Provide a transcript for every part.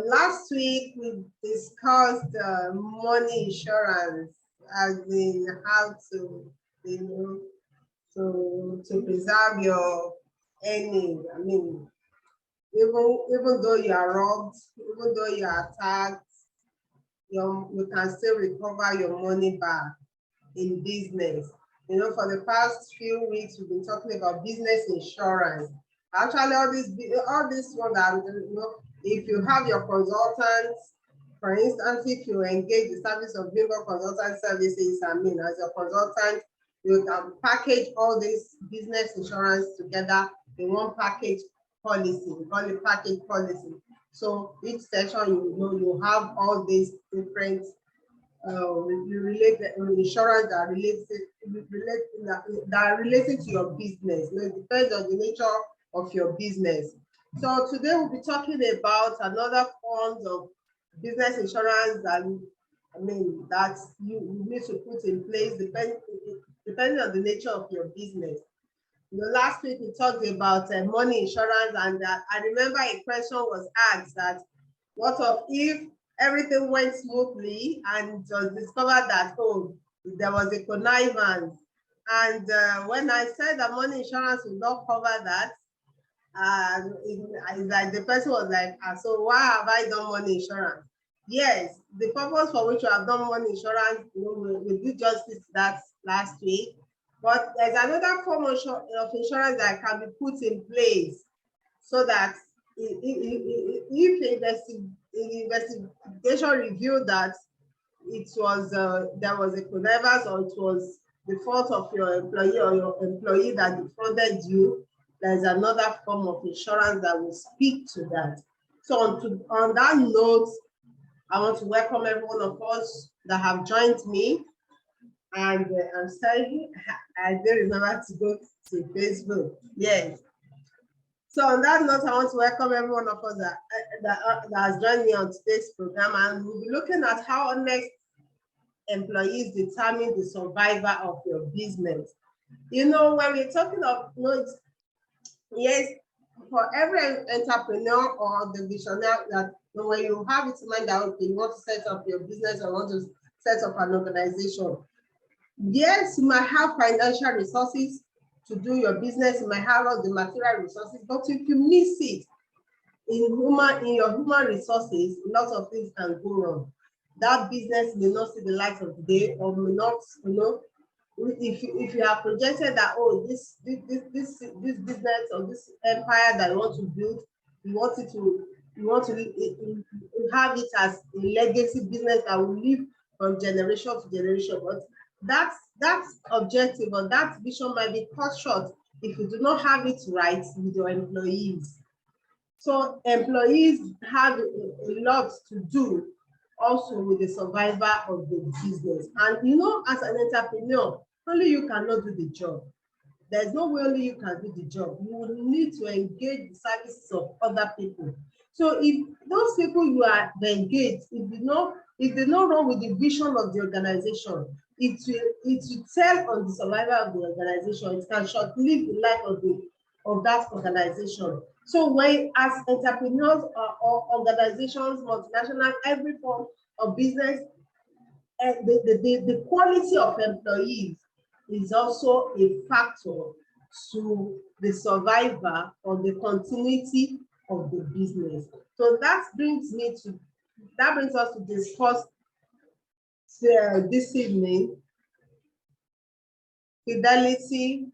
Last week we discussed money insurance, as in how to, to preserve your earnings. I mean, even though you are robbed, even though you are attacked, you can still recover your money back in business. For the past few weeks, we've been talking about business insurance. Actually, all this one that, if you have your consultants, for instance, if you engage the service of Bimbo Consultant Services, as a consultant, you can package all this business insurance together in one package policy. We call it package policy. So each section, you have all these different insurance that are related to your business. It depends on the nature of your business. So today we'll be talking about another forms of business insurance that that you need to put in place depending on the nature of your business. Last week we talked about money insurance, and I remember a question was asked that what if everything went smoothly and it was discovered that there was a connivance, and when I said that money insurance will not cover that, it's like the person was like, so why have I done money insurance? Yes, the purpose for which we have done money insurance, we did justice to that last week. But there's another form of insurance that can be put in place so that if the investigation revealed that it was there was a connivance, or it was the fault of your employee or your employee that defrauded you, there's another form of insurance that will speak to that. So on that note, I want to welcome every one of us that have joined me. And I'm sorry, I didn't remember to go to Facebook. Yes. So on that note, I want to welcome every one of us that has joined me on today's program. And we'll be looking at how honest employees determine the survival of your business. When we're talking of, yes, for every entrepreneur or the visionary, that when you have it in mind that, okay, you want to set up your business or want to set up an organization, yes, you might have financial resources to do your business, you might have all the material resources, but if you miss it in your human resources, lots of things can go wrong. That business may not see the light of the day, or may not, if you have projected that, this business or this empire that you want to build, you want to have it as a legacy business that will live from generation to generation. But that objective or that vision might be cut short if you do not have it right with your employees. So employees have a lot to do also with the survival of the business. And as an entrepreneur, only you cannot do the job. There's no way only you can do the job. You will need to engage the services of other people. So if those people you are engaged, if they not run with the vision of the organization, it will tell on the survival of the organization. It can short-live the life of that organization. So when, as entrepreneurs or organizations, multinational, every form of business, the quality of employees is also a factor to the survival or the continuity of the business. So that brings us to discuss this evening Fidelity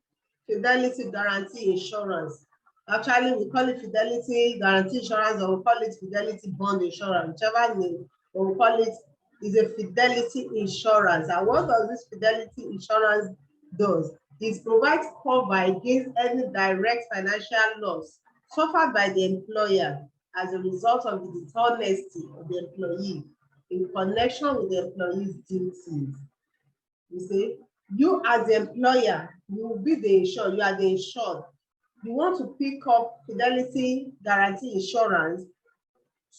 Guarantee Insurance. Actually, we call it Fidelity Guarantee Insurance, or we call it Fidelity Bond Insurance, whichever name, but we call it is a Fidelity Insurance. And what does this Fidelity Insurance do? It provides cover against any direct financial loss suffered by the employer as a result of the dishonesty of the employee in connection with the employee's duties. You see, you as the employer, you will be the insured, you are the insured. You want to pick up Fidelity Guarantee Insurance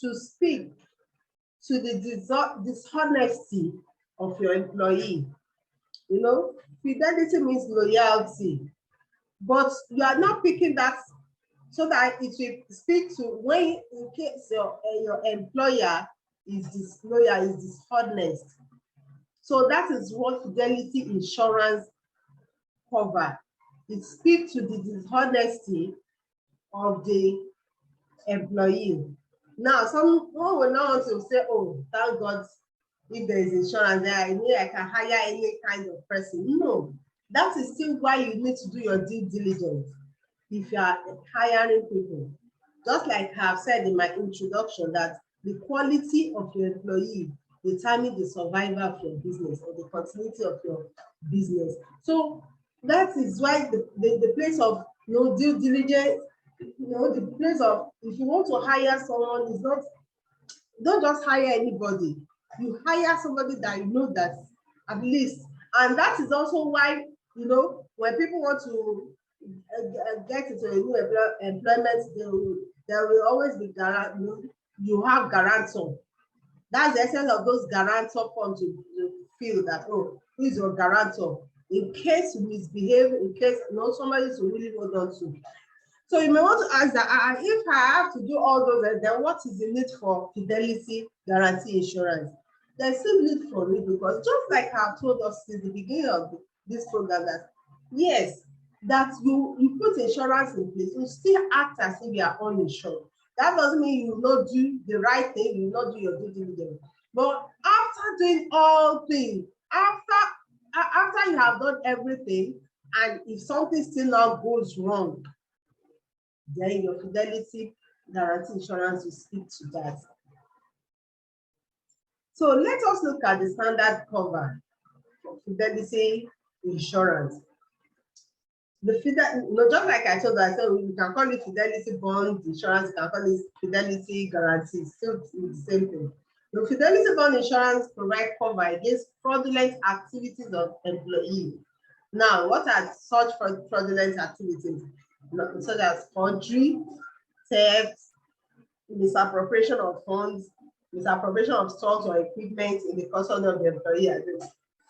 to speak to the dishonesty of your employee. Fidelity means loyalty, but you are not picking that so that it will speak to when in case your employer is disloyal, is dishonest. So that is what Fidelity Insurance cover. It speaks to the dishonesty of the employee. Now, someone will now want to say, oh, thank God, if there is insurance there, I know I can hire any kind of person. No, that is still why you need to do your due diligence if you are hiring people. Just like I've said in my introduction, that the quality of your employee determines the survival of your business or the continuity of your business. So that is why the place of due diligence, the place of, if you want to hire someone, is not, don't just hire anybody. You hire somebody that you know that at least, and that is also why, when people want to get into a new employment, there will always be you have guarantor. That's the essence of those guarantor forms. You feel that, oh, who is your guarantor? In case you misbehave, in case somebody to really hold on to. So you may want to ask that, if I have to do all those, then what is the need for Fidelity Guarantee Insurance? There's still need for it, because just like I've told us since the beginning of this program, that yes, that you put insurance in place, you still act as if you are uninsured. That doesn't mean you will not do the right thing, you will not do your due diligence. But after doing all things, after you have done everything, and if something still now goes wrong, then your Fidelity Guarantee Insurance will speak to that. So let us look at the standard cover for Fidelity Insurance. Just like I told you, I said we can call it Fidelity Bond Insurance, you can call it Fidelity Guarantee, still the same thing. The Fidelity Bond Insurance provides cover against fraudulent activities of employees. Now, what are such fraudulent activities? Such as forgery, theft, misappropriation of funds, misappropriation of stocks or equipment in the custody of the employee.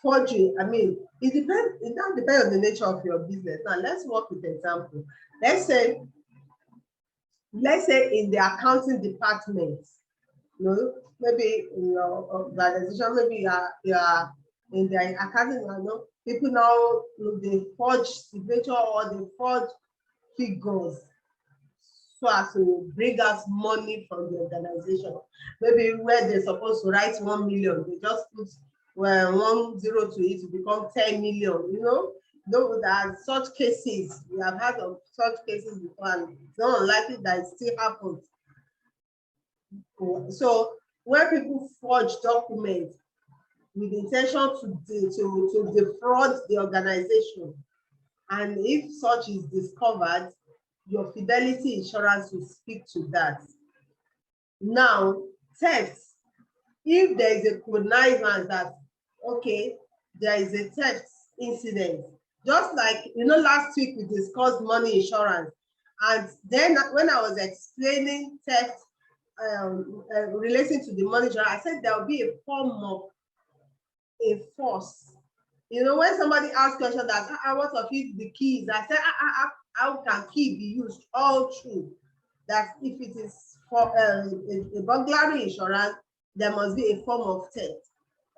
Forgery, it depends. It does depend on the nature of your business. Now, let's work with an example. Let's say in the accounting department, maybe in your organization, maybe you are in the accounting, people now they forge signature or they forge figures so as to bring us money from the organization. Maybe where they're supposed to write 1 million, they just put 1 0 to it to become 10 million. Though there are such cases, we have heard of such cases before, and it's not unlikely that it still happens. So when people forge documents with the intention to defraud the organization, and if such is discovered, your Fidelity Insurance will speak to that. Now, theft. If there is a connivance that, okay, there is a theft incident, just like, last week we discussed money insurance, and then when I was explaining theft relating to the money insurance, I said there will be a form of a force. When somebody asks question that, what of if the keys? I said, how can key be used all through? That if it is for a burglary insurance, there must be a form of theft,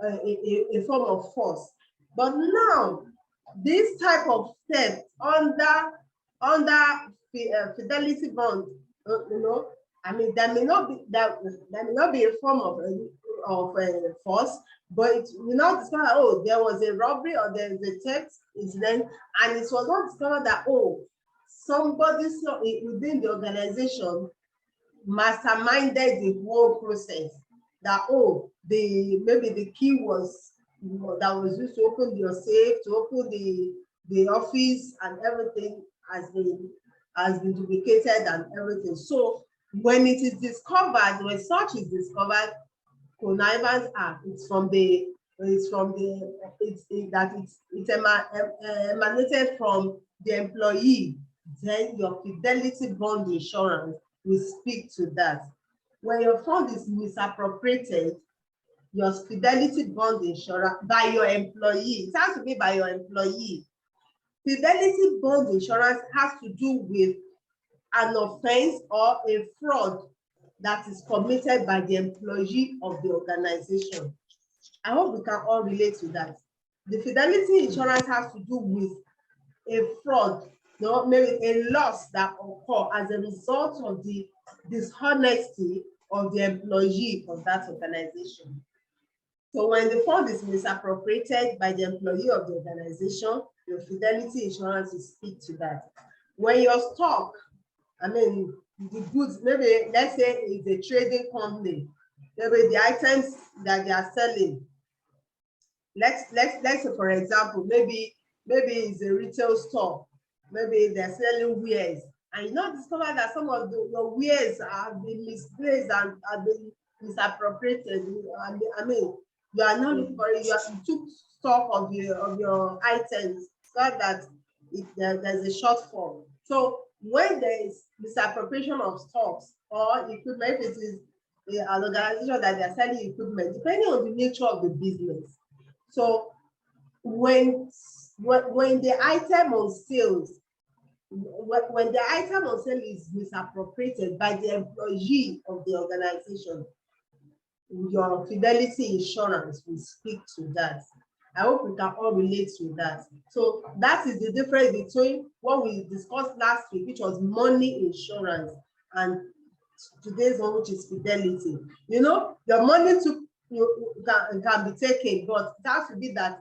a form of force. But now, this type of theft under Fidelity Bond, there may not be a form of force, but it will not discover, oh, there was a robbery or there is a theft incident, and it was not discovered that, oh, somebody within the organization masterminded the whole process. That, oh, maybe the key that was used to open your safe, to open the office, and everything has been duplicated and everything. So when it is discovered, when such is discovered, connivance act, it emanated from the employee, then your Fidelity Bond Insurance will speak to that. When your fund is misappropriated, your Fidelity Bond Insurance by your employee, it has to be by your employee. Fidelity Bond Insurance has to do with an offense or a fraud that is committed by the employee of the organization. I hope we can all relate to that. The fidelity insurance has to do with a fraud, maybe a loss that occur as a result of the dishonesty of the employee of that organization. So when the fund is misappropriated by the employee of the organization, your fidelity insurance will speak to that. When your stock, the goods, maybe let's say it's a trading company, maybe the items that they are selling, let's say for example, maybe it's a retail store, maybe they're selling wares, and you discover that some of your wares have been misplaced and have been misappropriated. You are not looking for it. You took stock of your items so that there's a shortfall. So when there is misappropriation of stocks or equipment, if it is an organization that they are selling equipment, depending on the nature of the business. So when the item on sales, when the item on sale is misappropriated by the employee of the organization, your fidelity insurance will speak to that. I hope we can all relate to that. So that is the difference between what we discussed last week, which was money insurance, and today's one, which is fidelity. Your money can be taken, but it has to be that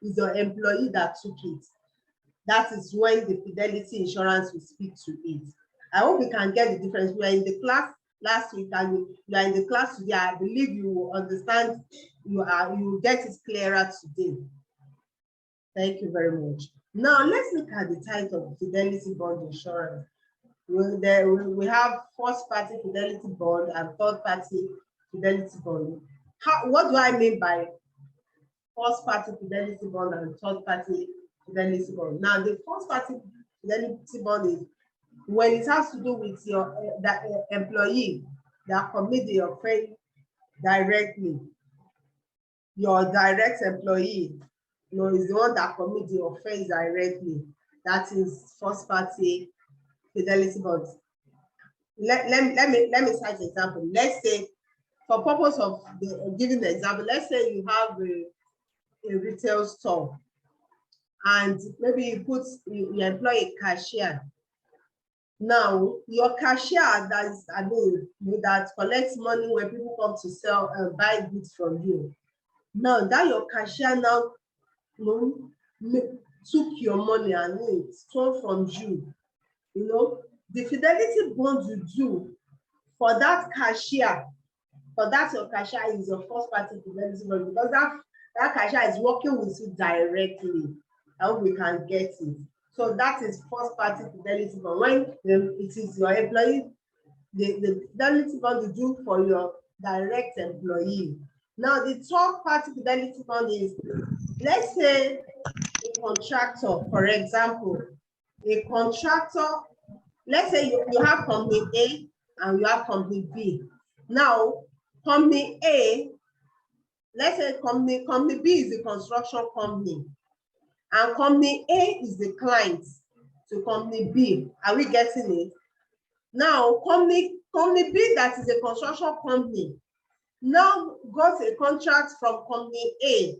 it's your employee that took it. That is when the fidelity insurance will speak to it. I hope we can get the difference. We are in the class last week and you are in the class today. I believe you will understand, you will get it clearer today. Thank you very much. Now let's look at the type of fidelity bond insurance. We have first party fidelity bond and third party fidelity bond. What do I mean by first party fidelity bond and third party fidelity bond? Now the first party fidelity bond is when it has to do with your employee that commit the offense directly. Your direct employee, is the one that commit the offense directly. That is first party fidelity bonds. Let me cite an example. Let's say, for purpose of giving the example, let's say you have a retail store, and maybe you employ a cashier. Now, your cashier that collects money when people come to sell and buy goods from you. Now, that your cashier now took your money and it stole from you. The fidelity bond you do for that cashier, your cashier is your first party fidelity bond, because that cashier is working with you directly. I hope we can get it. So that is first party fidelity bond. When it is your employee, the fidelity bond you do for your direct employee. Now the third party fidelity bond is, let's say a contractor, for example, a contractor, let's say you have company A and you have company B. Now, company A, let's say company B is the construction company, and company A is the client to company B. Are we getting it? Now, company B, that is a construction company, now got a contract from company A.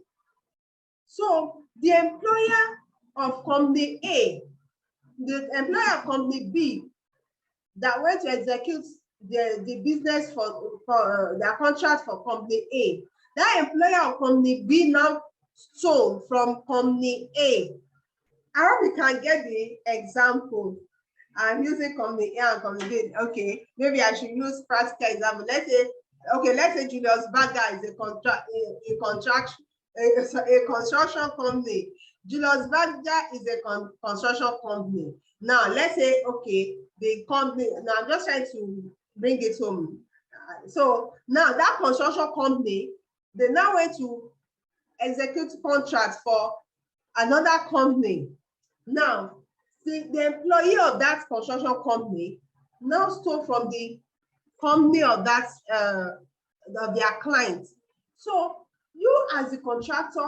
So the employer of company A, the employer of company B that went to execute the business for their contract for company A, that employer of company B now stole from company A. I hope we can get the example. I'm using company A and company B. Okay, maybe I should use practical example. Let's say Julius Berger is a construction company. Julius Berger is a construction company. Now, let's say, okay, the company, now I'm just trying to bring it home. So now that construction company, they now went to execute contracts for another company. Now, the employee of that construction company now stole from the company of that of their client. So you as the contractor,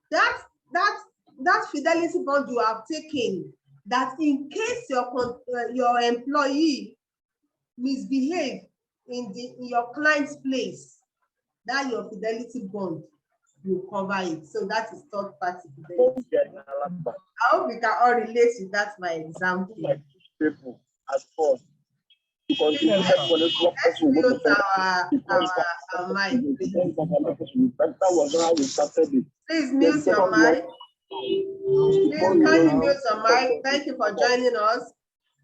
that fidelity bond you have taken that in case your employee misbehave in your client's place, that your fidelity bond will cover it. So that is third party fidelity. I hope we can all relate to that, my example. People at first. Let's mute our mic, please. Please mute your mic. Please kindly mute your mic. Thank you for joining us.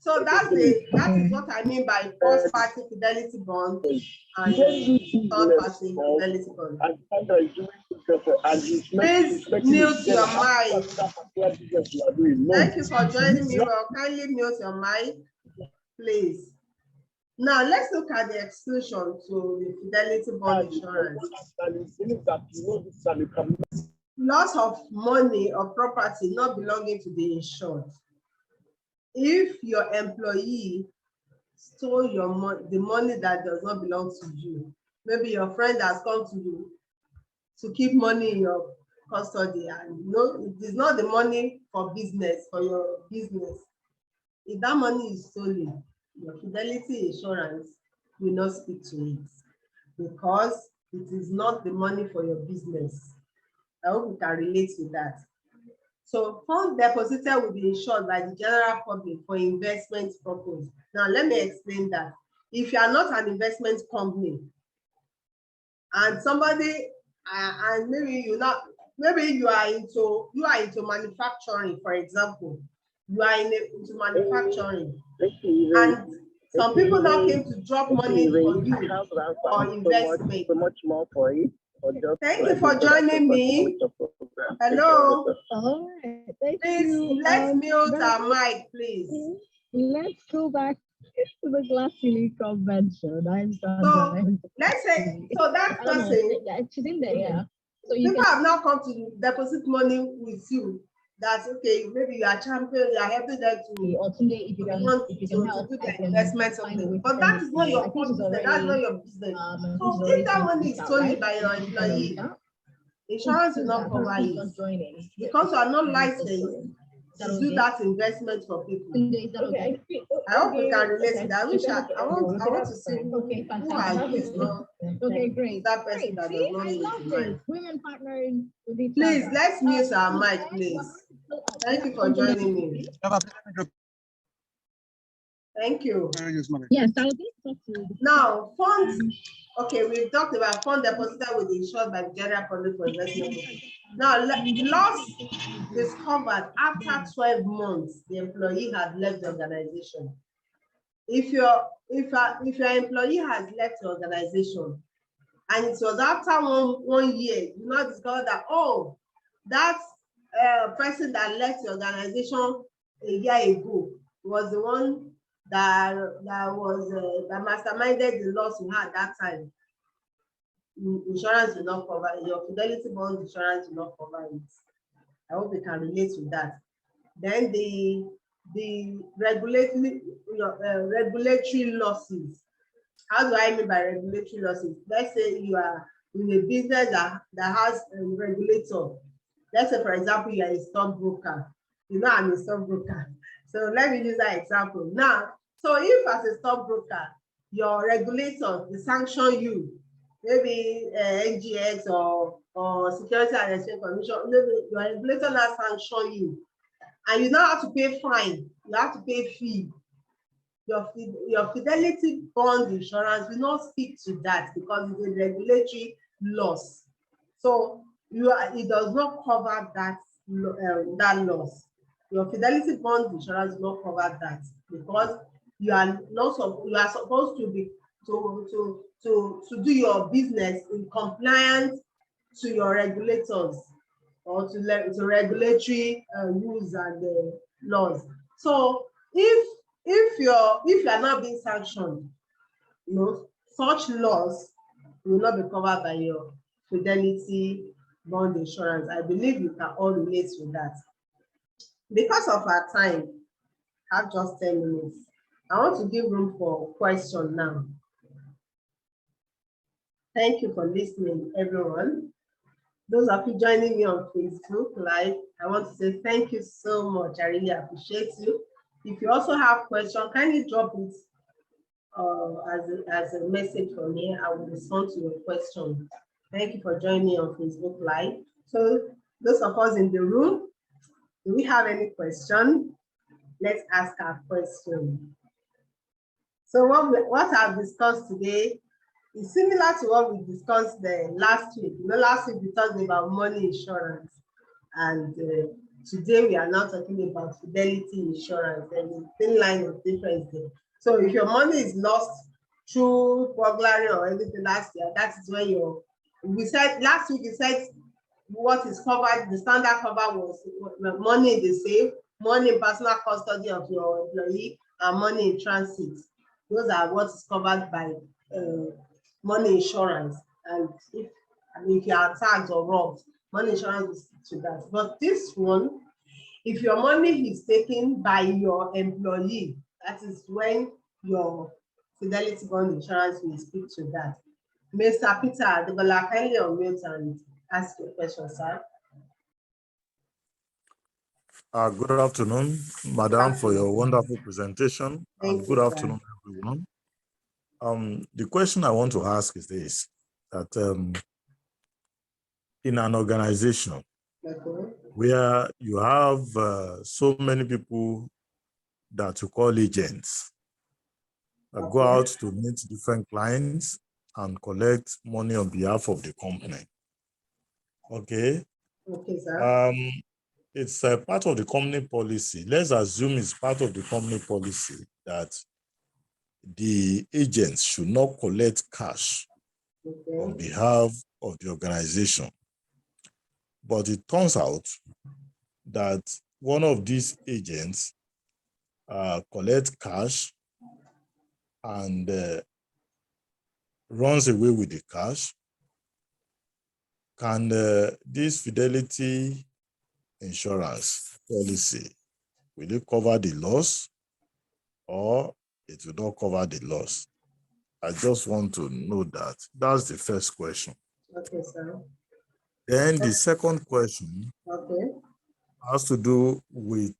So that is what I mean by first party fidelity bond and third party fidelity bond. Please mute your mic. Thank you for joining me. Well, kindly mute your mic, please. Now let's look at the exclusion to the fidelity bond insurance. Loss of money or property not belonging to the insured. If your employee stole your money, the money that does not belong to you, maybe your friend has come to you to keep money in your custody, and it is not the money for business, for your business. If that money is stolen, your fidelity insurance will not speak to it because it is not the money for your business. I hope you can relate to that. So funds deposited will be insured by the general public for investment purpose. Now let me explain that. If you are not an investment company and somebody and maybe you are into manufacturing, for example, you are into manufacturing and some people now came to drop money for you for investment. Thank you for joining me. Hello. All right. Please, let's mute our mic, please. Let's go back to the Glassily convention. Let's say, so that person, she's in there, yeah. So people have now come to deposit money with you. That's okay. Maybe you are champion, you are helping them to, or today, if you can help, do the investment something. But that is not your business. That's not your business. So if that money is stolen by your employee, insurance will not cover it because you are not licensed to do that investment for people. Okay. I hope we can relate to that. I want to see who are you. Okay, great. That person that does not need to mind. Women partnering with each Please, other. let's mute our mic, please. Thank you for joining me. Thank you. Yes, I was going to talk to you. Now, funds. Okay, we've talked about fund deposited with insured by the general public for investment. Now, loss discovered after 12 months, the employee had left the organization. If your employee has left the organization and it was after one year, you now discover that, oh, that person that left the organization a year ago was the one that masterminded the loss you had that time. Insurance will not cover it. Your fidelity bond insurance will not cover it. I hope you can relate to that. Then the regulatory losses. How do I mean by regulatory losses? Let's say you are in a business that has a regulator. Let's say, for example, you are a stockbroker. You know, I'm a stockbroker. So let me use that example. Now, so if as a stockbroker, your regulator will sanction you, maybe NGX or Security and Exchange Commission, maybe your regulator now sanction you, and you now have to pay fine, you have to pay fee. Your fidelity bond insurance will not speak to that because it's a regulatory loss. So it does not cover that loss. Your fidelity bond insurance will not cover that because you are supposed to be to do your business in compliance to your regulators or to regulatory rules and laws. So if you are not being sanctioned, such loss will not be covered by your fidelity bond insurance. I believe you can all relate to that. Because of our time, I have just 10 minutes. I want to give room for question now. Thank you for listening, everyone. Those of you joining me on Facebook Live, I want to say thank you so much. I really appreciate you. If you also have questions, kindly drop it as a message from me. I will respond to your question. Thank you for joining me on Facebook Live. So those of us in the room, do we have any question? Let's ask our question. So what I've discussed today is similar to what we discussed last week. You know, last week we talked about money insurance, and today we are now talking about fidelity insurance, and the thin line of difference there. So if your money is lost through burglary or anything last year, that is when we said last week, we said what is covered, the standard cover was money in the safe, money in personal custody of your employee, and money in transit. Those are what is covered by money insurance. And if you are attacked or robbed, money insurance is to that. But this one, if your money is taken by your employee, that is when your Fidelity bond insurance will speak to that. Mr. Peter Adebola, kindly unmute and ask your question, sir. Good afternoon, Madam, for your wonderful presentation. Thank and you, good afternoon, everyone. The question I want to ask is this, that in an organization where you have so many people that you call agents that go out to meet different clients and collect money on behalf of the company. Okay. Okay, sir. It's a part of the company policy. Let's assume it's part of the company policy that the agents should not collect cash on behalf of the organization. But it turns out that one of these agents collects cash and runs away with the cash. Can this Fidelity insurance policy, will it cover the loss or it will not cover the loss? I just want to know that. That's the first question. Okay, sir. Then the second question has to do with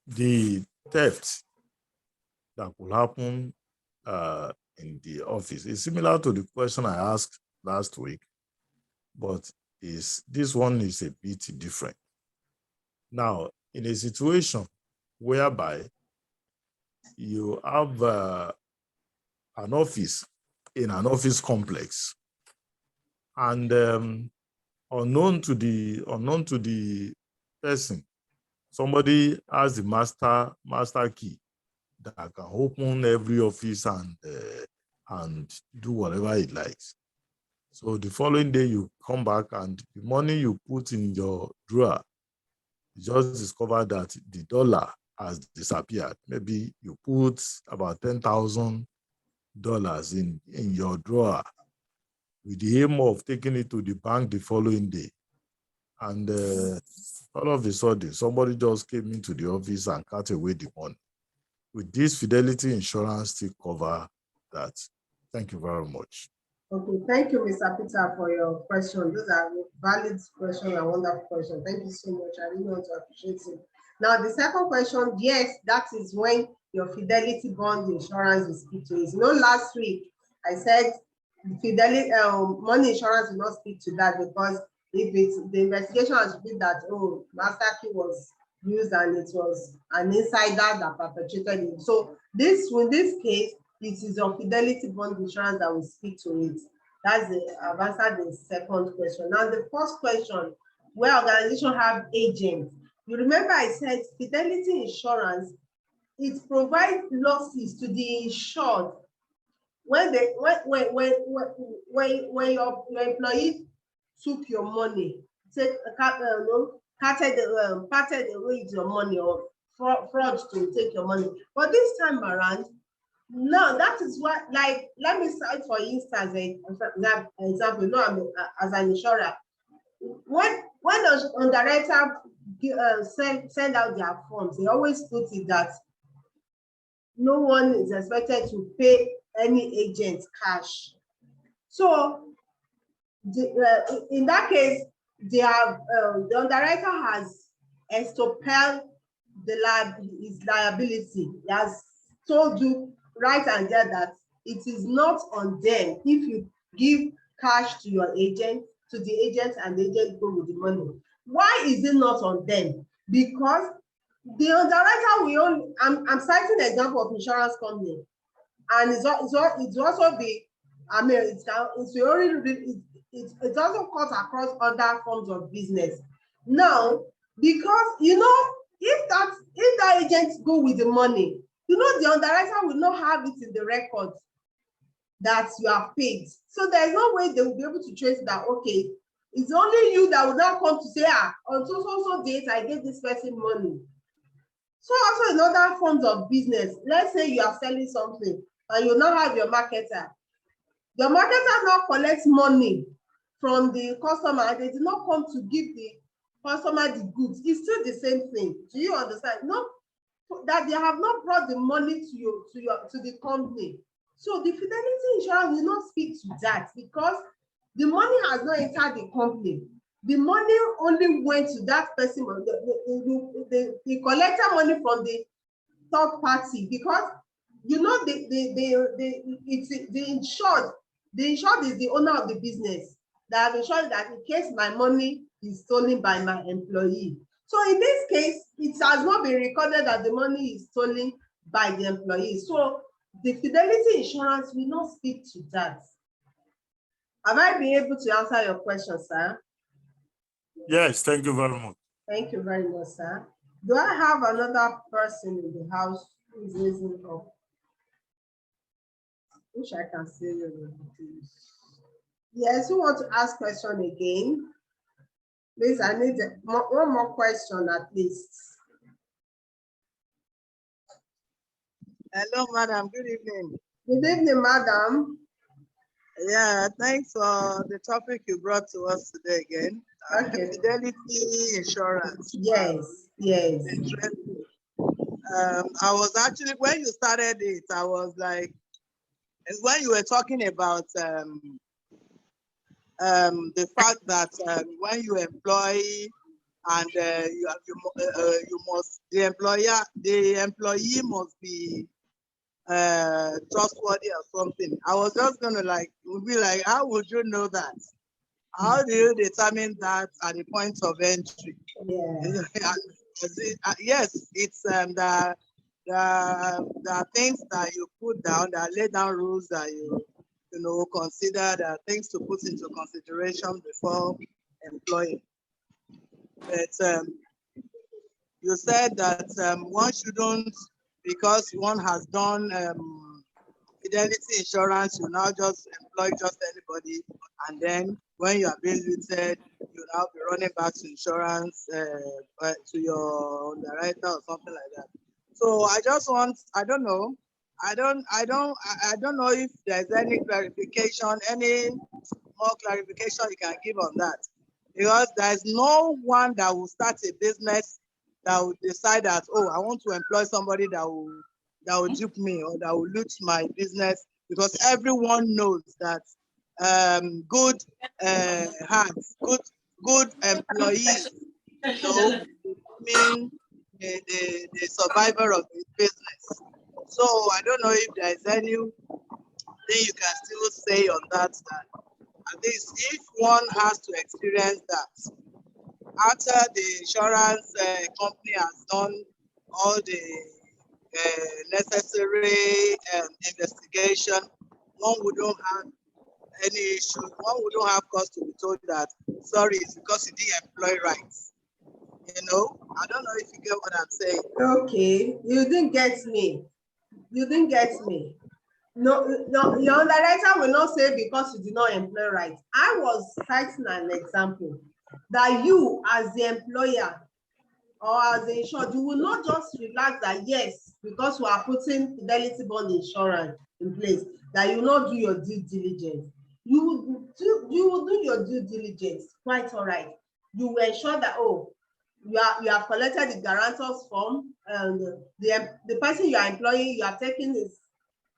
the theft that could happen in the office. It's similar to the question I asked last week, but this one is a bit different. Now, in a situation whereby you have an office in an office complex, and unknown to the person, somebody has the master key that can open every office and do whatever he likes. So the following day you come back and the money you put in your drawer, you just discover that the dollar has disappeared. Maybe you put about $10,000 in your drawer with the aim of taking it to the bank the following day. And all of a sudden, somebody just came into the office and cut away the money. With this Fidelity insurance still cover that? Thank you very much. Okay, thank you, Mr. Peter, for your question. Those are valid questions and wonderful questions. Thank you so much. I really want to appreciate it. Now, the second question, yes, that is when your Fidelity bond insurance will speak to it. You know, last week I said Fidelity money insurance will not speak to that, because if it's the investigation has revealed that master key was used and it was an insider that perpetrated it. So in this case, it is your Fidelity bond insurance that will speak to it. I've answered the second question. Now the first question, where organizations have agents. You remember I said Fidelity insurance, it provides losses to the insured when your employee took your money, parted away with your money, or fraud to take your money. But this time around, no, that is what, like, let me cite for instance, example, as an insurer, when the underwriter send out their forms, they always put it that no one is expected to pay any agent cash. So in that case, they have the underwriter has extolled his liability. He has told you right and there that it is not on them if you give cash to your agent, to the agent, and the agent go with the money. Why is it not on them? Because the underwriter will only, I'm citing an example of insurance company, and it's also the, I mean, it's also cut across other forms of business. Now, because if that agent go with the money, the underwriter will not have it in the record that you have paid. So there's no way they will be able to trace that, okay, it's only you that will now come to say, on so date, I gave this person money. So also in other forms of business, let's say you are selling something and you now have your marketer. Your marketer now collects money from the customer and they did not come to give the customer the goods. It's still the same thing. Do you understand? No, that they have not brought the money to the company. So the Fidelity insurance will not speak to that because the money has not entered the company. The money only went to that person. The collector money from the third party, because the insured is the owner of the business that have ensured that in case my money is stolen by my employee. So in this case, it has not been recorded that the money is stolen by the employee. So the Fidelity insurance will not speak to that. Have I been able to answer your question, sir? Yes, thank you very much. Thank you very much, sir. Do I have another person in the house who is raising up? Wish I can see you. Yes, who want to ask question again? Please, I need one more question at least. Hello, madam. Good evening. Good evening, madam. Yeah, thanks for the topic you brought to us today again. Okay. Fidelity insurance. Yes, yes. Interesting. I was actually, when you started it, I was like, when you were talking about the fact that when you employ and you must, the employee must be trustworthy or something. I was just gonna be like, how would you know that? How do you determine that at the point of entry? Yeah. Yes, it's the things that you put down, that lay down rules that you consider, the things to put into consideration before employing. But you said that one shouldn't, because one has done Fidelity insurance, you now just employ just anybody, and then when you are being looted, you now be running back to insurance to your underwriter or something like that. So I just want, I don't know if there's any clarification, any more clarification you can give on that, because there's no one that will start a business that will decide that, oh, I want to employ somebody that will dupe me or that will loot my business, because everyone knows that good hands, good employees, mean the survivor of the business. So I don't know if there's anything you can still say on that. At least if one has to experience that, after the insurance company has done all the necessary investigation, one wouldn't have any issue. One wouldn't have cause to be told that, sorry, it's because you didn't employ rights. I don't know if you get what I'm saying. Okay, you didn't get me. You didn't get me. No, your underwriter will not say because you did not employ right. I was citing an example that you, as the employer or as the insured, you will not just relax that, yes, because we are putting Fidelity bond insurance in place, that you will not do your due diligence. You will do your due diligence, quite all right. You will ensure that, oh, you have collected the guarantor's form, and the person you are employing, you have taken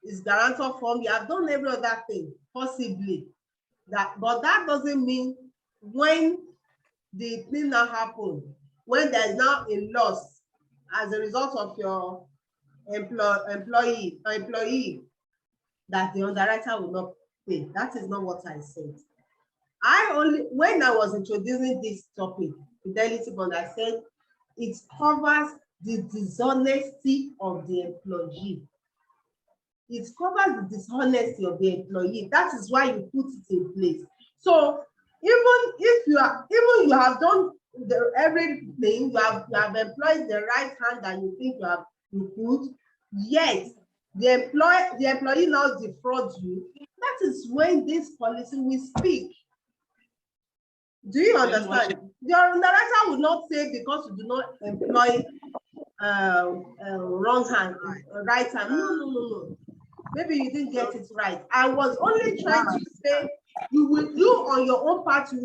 his guarantor form, you have done every other thing possibly. But that doesn't mean when the thing now happen, when there is now a loss as a result of your employee, that the underwriter will not pay. That is not what I said. When I was introducing this topic, Fidelity bond, I said it covers the dishonesty of the employee. It covers the dishonesty of the employee. That is why you put it in place. So even if you have done everything, you have employed the right hand that you think you put, yet the employee now defrauds you, that is when this policy will speak. Do you understand? The underwriter will not say because you do not employ wrong hand, right hand. No. Maybe you didn't get it right. I was only trying to say you on your own part, you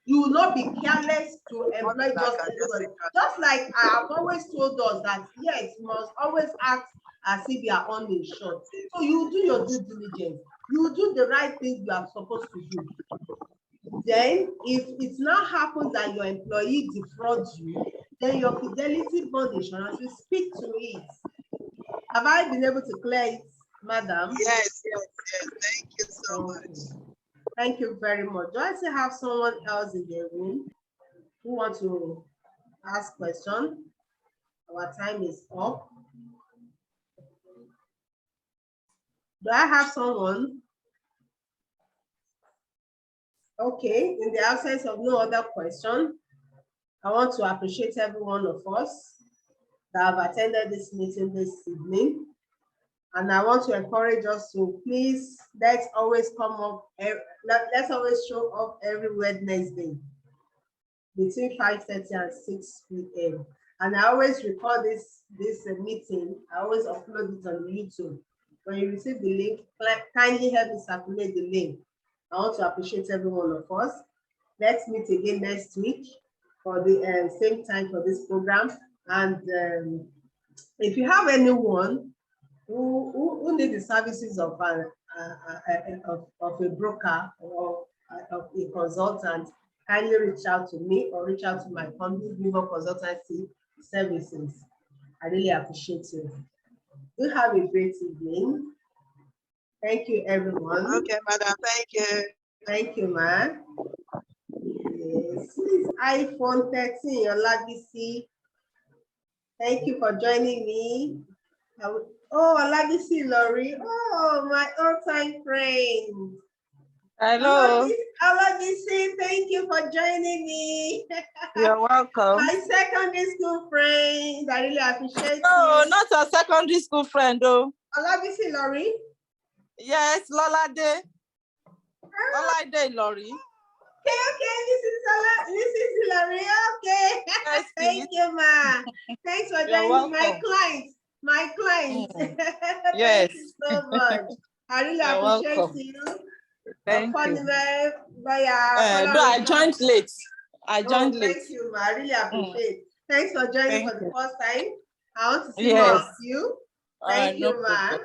will not be careless to employ just anybody. Just like I have always told us that yes, you must always act as if you are uninsured. So you do your due diligence. You do the right thing you are supposed to do. Then, if it now happens that your employee defrauds you, then your Fidelity bond insurance will speak to it. Have I been able to clear it, madam? Yes. Thank you so much. Thank you very much. Do I still have someone else in the room who wants to ask questions? Our time is up. Do I have someone? Okay, in the absence of no other question, I want to appreciate every one of us that have attended this meeting this evening. And I want to encourage us to please, let's always let's always show up every Wednesday between 5:30 and 6 p.m. And I always record this meeting. I always upload it on YouTube. When you receive the link, kindly help me circulate the link. I want to appreciate every one of us. Let's meet again next week for the same time for this program. And if you have anyone who need the services of a broker or of a consultant, kindly reach out to me or reach out to my company, Vivo Consultancy Services. I really appreciate you. You have a great evening. Thank you, everyone. Okay, madam. Thank you. Thank you, ma. Yes, this iPhone 13, Olabisi. Thank you for joining me. Oh, Olabisi Lori. Oh, my all-time friend. Hello. Olabisi, thank you for joining me. You're welcome. My secondary school friend. I really appreciate No, you. not a secondary school friend, though. Olabisi Lori. Yes, Lolade. Lolade Lori. Okay, this is Lori. Okay. Yes, Thank you, ma. Thanks for joining my clients. My clients. Yes. Thank you so much. I really You're appreciate welcome. you. Thank you. Though I joined late. Thank you, ma. I really appreciate. Thanks for joining for the first time. I want to see more of you. Thank you, ma.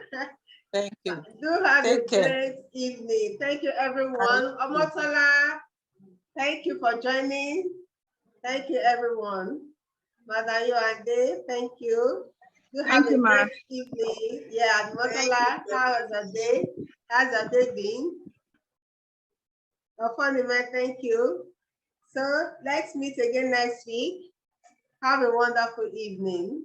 Thank you. Do have Take a care. great evening. Thank you, everyone. Omotola, thank you for joining. Thank you, everyone. Madam Yoande, thank you. Do have a great evening. Yeah, Omotola, how was the day? How's the day been? Ofonime, thank you. So let's meet again next week. Have a wonderful evening.